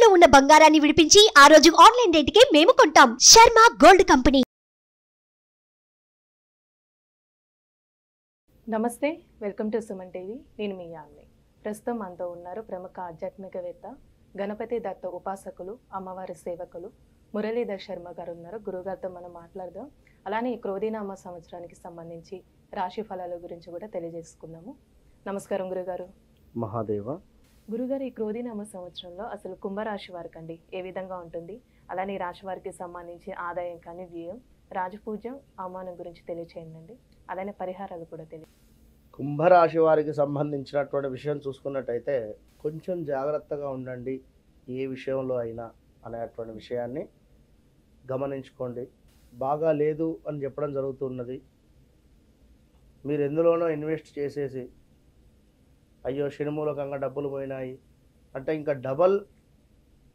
తాకట్టులో ఉన్న బంగారాన్ని విడిపించి ఆ రోజు ఆన్లైన్ రేటుకే మేము కొంటాం. Sharma gold company. నమస్తే, వెల్కమ్ టు సుమన్ టీవీ. నేను మీ యామ్ని. ప్రస్తుతం మనతో ఉన్నారు ప్రముఖ ఆధ్యాత్మికవేత్త, గణపతి దత్త ఉపాసకులు, అమ్మవారి సేవకులు మురళీధర్ శర్మ గారు ఉన్నారు. గురుగారితో మనం మాట్లాడదాం. అలానే ఈ క్రోధినామ సంవత్సరానికి సంబంధించి రాశి ఫలాల గురించి కూడా తెలియజేసుకుందాము. నమస్కారం గురుగారు. మహాదేవ. గురుగారు, ఈ క్రోధినామ సంవత్సరంలో అసలు కుంభరాశి వారికి అండి ఏ విధంగా ఉంటుంది? అలానే ఈ రాశి వారికి సంబంధించి ఆదాయం కానీ వ్యయం, రాజపూజ్యం, అవమానం గురించి తెలియచేయండి. అలానే పరిహారాలు కూడా కుంభరాశి వారికి సంబంధించినటువంటి విషయం చూసుకున్నట్టయితే కొంచెం జాగ్రత్తగా ఉండండి ఏ విషయంలో అయినా అనేటువంటి విషయాన్ని గమనించుకోండి. బాగా లేదు అని చెప్పడం జరుగుతున్నది. మీరు ఎందులోనో ఇన్వెస్ట్ చేసేసి అయ్యో శని మూలకంగా డబ్బులు పోయినాయి అంటే ఇంకా డబల్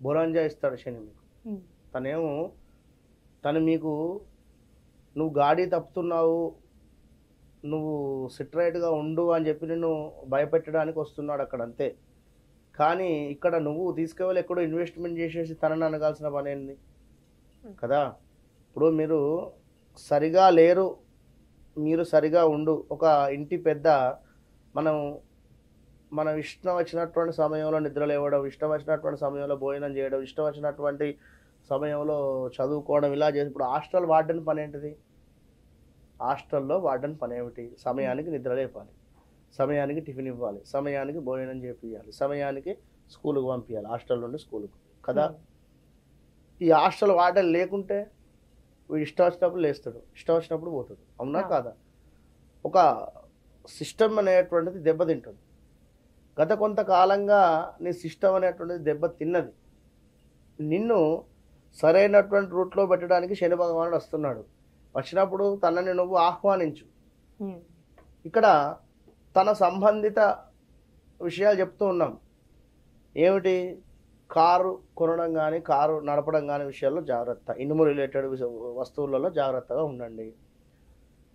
బొరంజా ఇస్తాడు శని మీకు. తను మీకు నువ్వు గాడి తప్పుతున్నావు, నువ్వు సిట్రైట్గా ఉండు అని చెప్పి నిన్ను భయపెట్టడానికి వస్తున్నాడు అక్కడ, అంతే. కానీ ఇక్కడ నువ్వు తీసుకువెళ్ళి ఎక్కడో ఇన్వెస్ట్మెంట్ చేసేసి తనని అనగాల్సిన పని ఏంది కదా. ఇప్పుడు మీరు సరిగా లేరు, మీరు సరిగా ఉండు. ఒక ఇంటి పెద్ద మనం ఇష్టం వచ్చినటువంటి సమయంలో నిద్ర లేవడం, ఇష్టం వచ్చినటువంటి సమయంలో భోజనం చేయడం, ఇష్టం వచ్చినటువంటి సమయంలో చదువుకోవడం, ఇలా చేసి ఇప్పుడు హాస్టల్ వార్డెన్ పని ఏంటిది? హాస్టల్లో వార్డెన్ పని ఏమిటి? సమయానికి నిద్ర లేపాలి, సమయానికి టిఫిన్ ఇవ్వాలి, సమయానికి భోజనం చేపియాలి, సమయానికి స్కూల్కి పంపించాలి, హాస్టల్ నుండి స్కూల్కి కదా. ఈ హాస్టల్ వార్డెన్ లేకుంటే వీడు ఇష్టం వచ్చినప్పుడు లేస్తాడు, ఇష్టం వచ్చినప్పుడు పోతాడు, అవునా కాదా? ఒక సిస్టమ్ అనేటువంటిది దెబ్బతింటుంది. గత కొంతకాలంగా నీ సిస్టమ్ అనేటువంటిది దెబ్బ తిన్నది. నిన్ను సరైనటువంటి రూట్లో పెట్టడానికి శని భగవానుడు వస్తున్నాడు. వచ్చినప్పుడు తనని నువ్వు ఆహ్వానించు. ఇక్కడ తన సంబంధిత విషయాలు చెప్తూ ఉన్నాం. ఏమిటి? కారు కొనడం కానీ, కారు నడపడం కానీ విషయాల్లో జాగ్రత్త. ఇనుము రిలేటెడ్ వస్తువులలో జాగ్రత్తగా ఉండండి.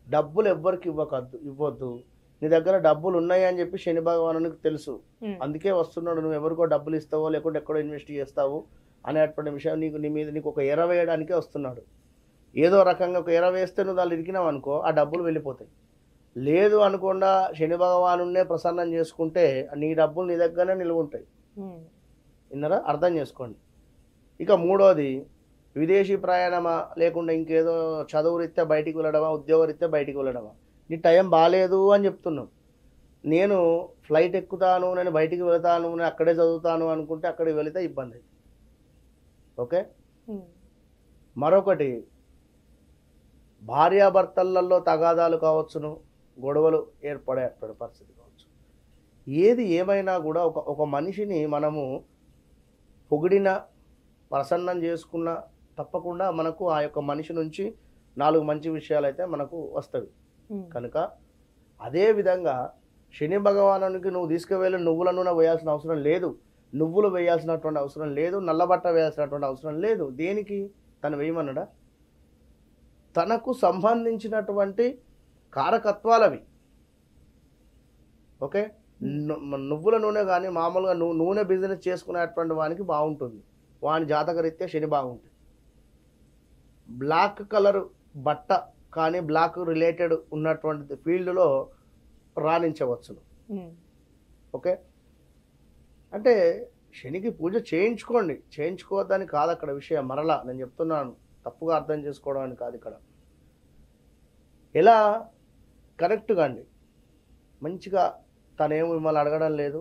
డబ్బులు ఎవ్వరికి ఇవ్వద్దు. నీ దగ్గర డబ్బులు ఉన్నాయి అని చెప్పి శని భగవానునికి తెలుసు, అందుకే వస్తున్నాడు. నువ్వు ఎవరికో డబ్బులు ఇస్తావో లేకుంటే ఎక్కడో ఇన్వెస్ట్ చేస్తావు అనేటువంటి విషయం నీకు ఒక ఎర వేయడానికే వస్తున్నాడు. ఏదో రకంగా ఒక ఎర వేస్తే నువ్వు దాన్ని ఇరికినావు అనుకో, ఆ డబ్బులు వెళ్ళిపోతాయి. లేదు అనుకుండా శని భగవానున్నే ప్రసన్నం చేసుకుంటే నీ డబ్బులు నీ దగ్గరనే నిలువ ఉంటాయి. విన్నారా? అర్థం చేసుకోండి. ఇక మూడోది, విదేశీ ప్రయాణమా లేకుండా ఇంకేదో చదువు రీత్యా బయటికి వెళ్ళడమా, ఉద్యోగ రీత్యా బయటికి వెళ్ళడమా. నీ టైం బాగాలేదు అని చెప్తున్నావు. నేను ఫ్లైట్ ఎక్కుతాను, నేను బయటికి వెళతాను, నేను అక్కడే చదువుతాను అనుకుంటే అక్కడికి వెళితే ఇబ్బంది. ఓకే. మరొకటి, భార్యాభర్తలలో తగాదాలు కావచ్చును, గొడవలు ఏర్పడేటువంటి పరిస్థితి కావచ్చు. ఏది ఏమైనా కూడా ఒక మనిషిని మనము పొగిడిన, ప్రసన్నం చేసుకున్న తప్పకుండా మనకు ఆ యొక్క మనిషి నుంచి 4 మంచి విషయాలు అయితే మనకు వస్తాయి. కనుక అదే విధంగా శని భగవానునికి నువ్వు తీసుకువెళ్ళి నువ్వుల నూనె వేయాల్సిన అవసరం లేదు, నువ్వులు వేయాల్సినటువంటి అవసరం లేదు, నల్లబట్ట వేయాల్సినటువంటి అవసరం లేదు. దేనికి? తను వేయమన్నాడా? తనకు సంబంధించినటువంటి కారకత్వాలవి. ఓకే. నువ్వుల నూనె కానీ మామూలుగా నూనె బిజినెస్ చేసుకునేటువంటి వానికి బాగుంటుంది, వాని జాతకరీత్యా శని బాగుంటుంది. బ్లాక్ కలర్ బట్ట కానీ బ్లాక్ రిలేటెడ్ ఉన్నటువంటి ఫీల్డ్లో రాణించవచ్చును. ఓకే. అంటే శనికి పూజ చేయించుకోండి, చేయించుకోవద్దని కాదు అక్కడ విషయం. మరలా నేను చెప్తున్నాను, తప్పుగా అర్థం చేసుకోవడం అని కాదు ఇక్కడ. ఎలా కరెక్ట్గా అండి, మంచిగా తనేమో మిమ్మల్ని అడగడం లేదు,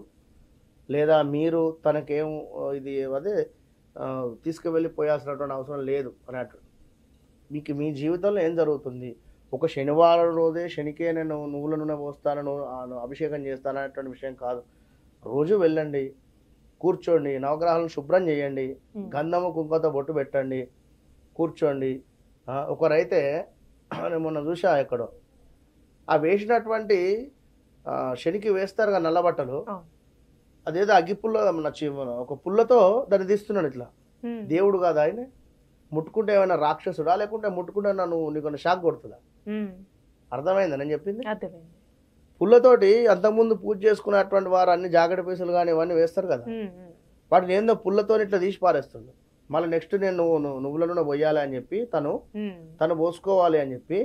లేదా మీరు తనకేం ఇది అదే తీసుకువెళ్ళిపోయాల్సినటువంటి అవసరం లేదు అన్నట్టు. మీ జీవితంలో ఏం జరుగుతుంది? ఒక శనివారం రోజే శనికే నేను నువ్వుల నూనె పోస్తాను, అభిషేకం చేస్తాను అనేటువంటి విషయం కాదు. రోజు వెళ్ళండి, కూర్చోండి, నవగ్రహాలను శుభ్రం చేయండి, గంధము కుంకుమతో బొట్టు పెట్టండి, కూర్చోండి. ఒకరైతే నేను మొన్న చూసా ఎక్కడో, ఆ వేసినటువంటి శనికి వేస్తారు కదా నల్ల బట్టలు, అదేదో అగ్గిపుల్ల ఒక పుల్లతో దాన్ని తీస్తున్నాడు ఇట్లా. దేవుడు కాదు ఆయన, ముట్టుకుంటే ఏమైనా రాక్షసుడా లేకుంటే ముట్టుకుంటే నీకు షాక్ కొడుతుందా? అర్థమైందా నేను చెప్పింది? పుల్లతోటి అంతకుముందు పూజ చేసుకున్నటువంటి వారు అన్ని జాకెట్ పీసులు కానీ ఇవన్నీ వేస్తారు కదా, వాటిని ఏందో పుల్లతో ఇట్లా తీసి పారేస్తుండు. మళ్ళీ నెక్స్ట్ నేను నువ్వుల నూనె పోయాలి అని చెప్పి తను పోసుకోవాలి అని చెప్పి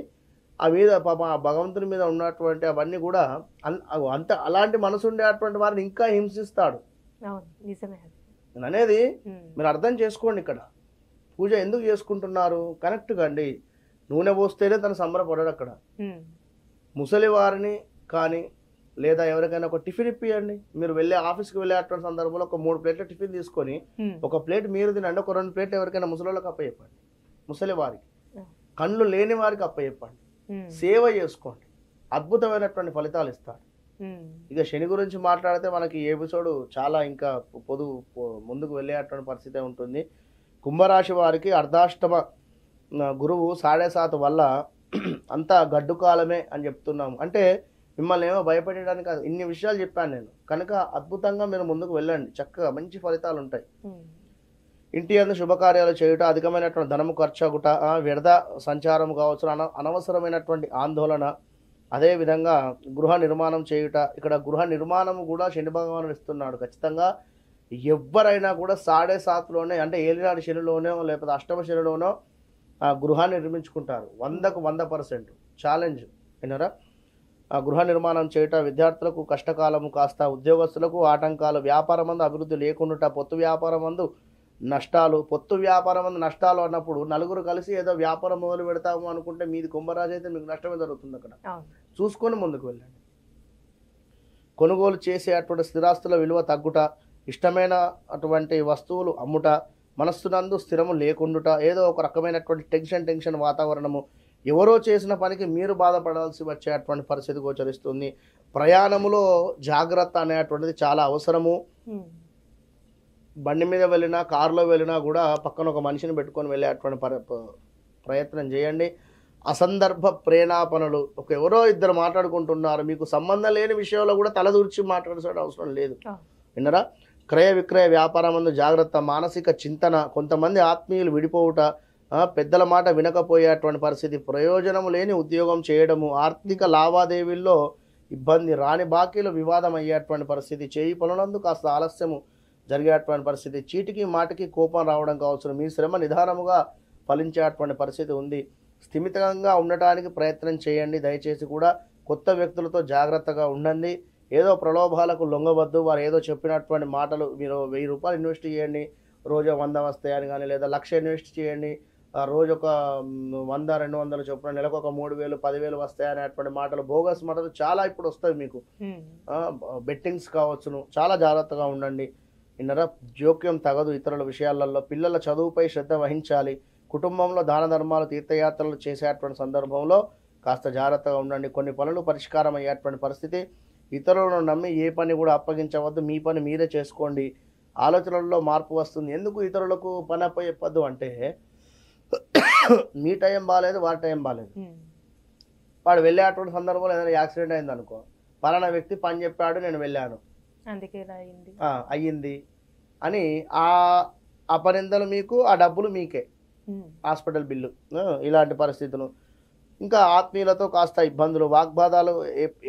ఆ మీద పాప ఆ భగవంతుని మీద ఉన్నటువంటి అవన్నీ కూడా అంత అలాంటి మనసు ఉండేటువంటి వారిని ఇంకా హింసిస్తాడు. నేను అనేది మీరు అర్థం చేసుకోండి. ఇక్కడ పూజ ఎందుకు చేసుకుంటున్నారు కనెక్ట్ కండి. నూనె పోస్తేనే తను సంబరపడాడు. అక్కడ ముసలి వారిని కానీ లేదా ఎవరికైనా ఒక టిఫిన్ ఇప్పియండి. మీరు వెళ్ళే ఆఫీస్కి వెళ్ళేటువంటి సందర్భంలో ఒక 3 ప్లేట్ల టిఫిన్ తీసుకొని ఒక ప్లేట్ మీరు తినండి, ఒక 2 ప్లేట్లు ఎవరికైనా ముసలిళ్ళకి అప్పచెప్పండి. ముసలి వారికి, కళ్ళు లేని వారికి అప్పచెప్పండి. సేవ చేసుకోండి, అద్భుతమైనటువంటి ఫలితాలు ఇస్తాడు. ఇక శని గురించి మాట్లాడితే మనకి ఈ ఎపిసోడ్ చాలా ఇంకా ముందుకు వెళ్ళేటువంటి పరిస్థితి ఉంటుంది. కుంభరాశి వారికి అర్ధాష్టమ గురువు 7.5 వల్ల అంతా గడ్డు కాలమే అని చెప్తున్నాము. అంటే మిమ్మల్ని ఏమో భయపెట్టడానికి కాదు, ఇన్ని విషయాలు చెప్పాను నేను. కనుక అద్భుతంగా మీరు ముందుకు వెళ్ళండి, చక్కగా మంచి ఫలితాలు ఉంటాయి. ఇంటి అందు శుభకార్యాలు చేయుట, అధికమైనటువంటి ధనము ఖర్చు అగుట, వ్యర్థ సంచారం కావచ్చు, అనవసరమైనటువంటి ఆందోళన, అదేవిధంగా గృహ నిర్మాణం చేయుట. ఇక్కడ గృహ నిర్మాణము కూడా శని భగవానుడు ఇస్తున్నాడు. ఖచ్చితంగా ఎవరైనా కూడా 7.5లోనే అంటే ఏలినాడు శనిలోనో లేకపోతే అష్టమ శనిలోనో ఆ గృహాన్ని నిర్మించుకుంటారు. 100కు 100% ఛాలెంజ్ విన్నారా. ఆ గృహ నిర్మాణం చేయట, విద్యార్థులకు కష్టకాలము కాస్త, ఉద్యోగస్తులకు ఆటంకాలు, వ్యాపారం మందు అభివృద్ధి లేకుండా, పొత్తు వ్యాపారం మందు నష్టాలు. పొత్తు వ్యాపారం మందు నష్టాలు అన్నప్పుడు నలుగురు కలిసి ఏదో వ్యాపారం మొదలు పెడతాము అనుకుంటే మీది కుంభరాశి అయితే మీకు నష్టమే జరుగుతుంది. అక్కడ చూసుకొని ముందుకు వెళ్ళండి. కొనుగోలు చేసేటువంటి స్థిరాస్తుల విలువ తగ్గుట, ఇష్టమైన అటువంటి వస్తువులు అమ్ముట, మనస్సునందు స్థిరము లేకుండుట, ఏదో ఒక రకమైనటువంటి టెన్షన్ వాతావరణము, ఎవరో చేసిన పనికి మీరు బాధపడాల్సి వచ్చేటువంటి పరిస్థితి గోచరిస్తుంది. ప్రయాణములో జాగ్రత్త అనేటువంటిది చాలా అవసరము. బండి మీద వెళ్ళినా కారులో వెళ్ళినా కూడా పక్కన ఒక మనిషిని పెట్టుకొని వెళ్ళేటువంటి ప్రయత్నం చేయండి. అసందర్భ ప్రేణాపనలు, ఎవరో ఇద్దరు మాట్లాడుకుంటున్నారు, మీకు సంబంధం లేని విషయంలో కూడా తలదూర్చి మాట్లాడాల్సిన అవసరం లేదు. విన్నరా. క్రయ విక్రయ వ్యాపారం అందు జాగ్రత్త, మానసిక చింతన, కొంతమంది ఆత్మీయులు విడిపోవుట, పెద్దల మాట వినకపోయేటువంటి పరిస్థితి, ప్రయోజనం లేని ఉద్యోగం చేయడము, ఆర్థిక లావాదేవీల్లో ఇబ్బంది, రాని బాకీలు వివాదం అయ్యేటువంటి పరిస్థితి, చేయి పనులందు కాస్త ఆలస్యము జరిగేటువంటి పరిస్థితి, చీటికి మాటికి కోపం రావడం కావచ్చు, మీ శ్రమ నిదానముగా ఫలించేటువంటి పరిస్థితి ఉంది. స్థిమితంగా ఉండటానికి ప్రయత్నం చేయండి. దయచేసి కూడా కొత్త వ్యక్తులతో జాగ్రత్తగా ఉండండి. ఏదో ప్రలోభాలకు లొంగవద్దు. వారు ఏదో చెప్పినటువంటి మాటలు, మీరు 1000 రూపాయలు ఇన్వెస్ట్ చేయండి రోజు 100 వస్తాయని కానీ, లేదా 1,00,000 ఇన్వెస్ట్ చేయండి రోజు ఒక 100-200 చొప్పున నెలకు ఒక 3,000 10,000 వస్తాయనేటువంటి మాటలు, బోగస్ మాటలు చాలా ఇప్పుడు వస్తాయి మీకు. బెట్టింగ్స్ కావచ్చును. చాలా జాగ్రత్తగా ఉండండి. ఇన్నర జోక్యం తగదు ఇతరుల విషయాలలో. పిల్లల చదువుపై శ్రద్ధ వహించాలి. కుటుంబంలో దాన ధర్మాలు తీర్థయాత్రలు చేసేటువంటి సందర్భంలో కాస్త జాగ్రత్తగా ఉండండి. కొన్ని పనులు పరిష్కారం అయ్యేటువంటి పరిస్థితి. ఇతరులను నమ్మి ఏ పని కూడా అప్పగించవద్దు. మీ పని మీరే చేసుకోండి. ఆలోచనల్లో మార్పు వస్తుంది. ఎందుకు ఇతరులకు పని అప్పచెప్పద్దు అంటే, మీ టైం బాగాలేదు, వారి టైం బాగాలేదు. వాడు వెళ్ళేటువంటి సందర్భంలో ఏదైనా యాక్సిడెంట్ అయింది అనుకో, పలానా వ్యక్తి పని చెప్పాడు, నేను వెళ్ళాను, అందుకే అయ్యింది అని ఆ పనిందలు మీకు, ఆ డబ్బులు మీకే, హాస్పిటల్ బిల్లు, ఇలాంటి పరిస్థితులు. ఇంకా ఆత్మీయులతో కాస్త ఇబ్బందులు, వాగ్వాదాలు.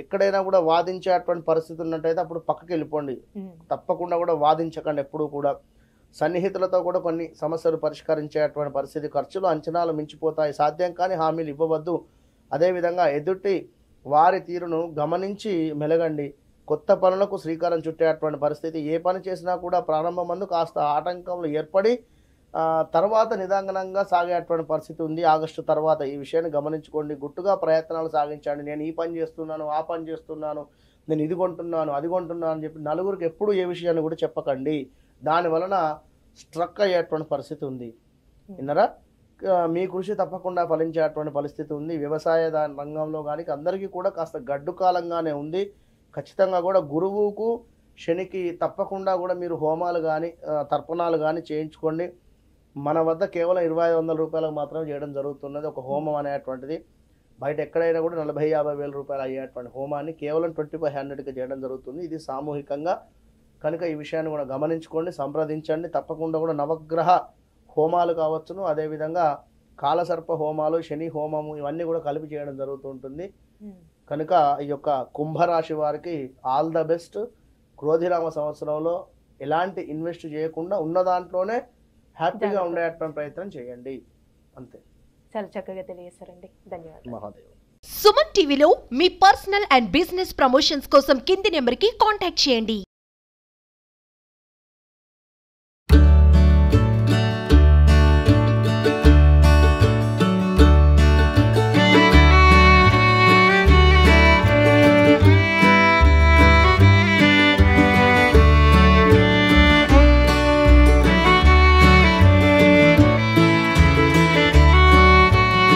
ఎక్కడైనా కూడా వాదించేటువంటి పరిస్థితి ఉన్నట్టయితే అప్పుడు పక్కకి వెళ్ళిపోండి. తప్పకుండా కూడా వాదించకండి ఎప్పుడూ కూడా. సన్నిహితులతో కూడా కొన్ని సమస్యలు పరిష్కరించేటువంటి పరిస్థితి. ఖర్చులు అంచనాలు మించిపోతాయి. సాధ్యం కానీ హామీలు ఇవ్వవద్దు. అదేవిధంగా ఎదుటి వారి తీరును గమనించి మెలగండి. కొత్త పనులకు శ్రీకారం చుట్టేటువంటి పరిస్థితి. ఏ పని చేసినా కూడా ప్రారంభం ముందు కాస్త ఆటంకములు ఏర్పడి తర్వాత నిదానంగా సాగేటువంటి పరిస్థితి ఉంది. ఆగస్టు తర్వాత ఈ విషయాన్ని గమనించుకోండి. గుట్టుగా ప్రయత్నాలు సాగించండి. నేను ఈ పని చేస్తున్నాను, ఆ పని చేస్తున్నాను, నేను ఇది కొంటున్నాను, అది కొంటున్నాను అని చెప్పి నలుగురికి ఎప్పుడు ఏ విషయాన్ని కూడా చెప్పకండి. దాని వలన స్ట్రక్ అయ్యేటువంటి పరిస్థితి ఉంది. విన్నారా. మీ కృషి తప్పకుండా ఫలించేటువంటి పరిస్థితి ఉంది. వ్యవసాయ రంగంలో కానీ అందరికీ కూడా కాస్త గడ్డు కాలంగానే ఉంది. ఖచ్చితంగా కూడా గురువుకు శనికి తప్పకుండా కూడా మీరు హోమాలు కానీ తర్పణాలు కానీ చేయించుకోండి. మన వద్ద కేవలం 2,500 రూపాయలకు మాత్రమే చేయడం జరుగుతున్నది ఒక హోమం అనేటువంటిది. బయట ఎక్కడైనా కూడా 40,000-50,000 వేల రూపాయలు అయ్యేటువంటి హోమాన్ని కేవలం 2,500కి చేయడం జరుగుతుంది. ఇది సామూహికంగా. కనుక ఈ విషయాన్ని కూడా గమనించుకోండి, సంప్రదించండి. తప్పకుండా కూడా నవగ్రహ హోమాలు కావచ్చును, అదేవిధంగా కాలసర్ప హోమాలు, శని హోమము, ఇవన్నీ కూడా కలిపి చేయడం జరుగుతుంటుంది. కనుక ఈ యొక్క కుంభరాశి వారికి ఆల్ ద బెస్ట్. క్రోధినామ సంవత్సరంలో ఎలాంటి ఇన్వెస్ట్ చేయకుండా ఉన్న దాంట్లోనే హ్యాపీగా ఉండేటువంటి ప్రయత్నం చేయండి. అంతే. చాలా చక్కగా తెలియజేశారండి. ధన్యవాదాలు. మహాదేవ్. సుమన్ టీవీలో మీ పర్సనల్ అండ్ బిజినెస్ ప్రమోషన్స్ కోసం కింది నెంబర్కి కాంటాక్ట్ చేయండి.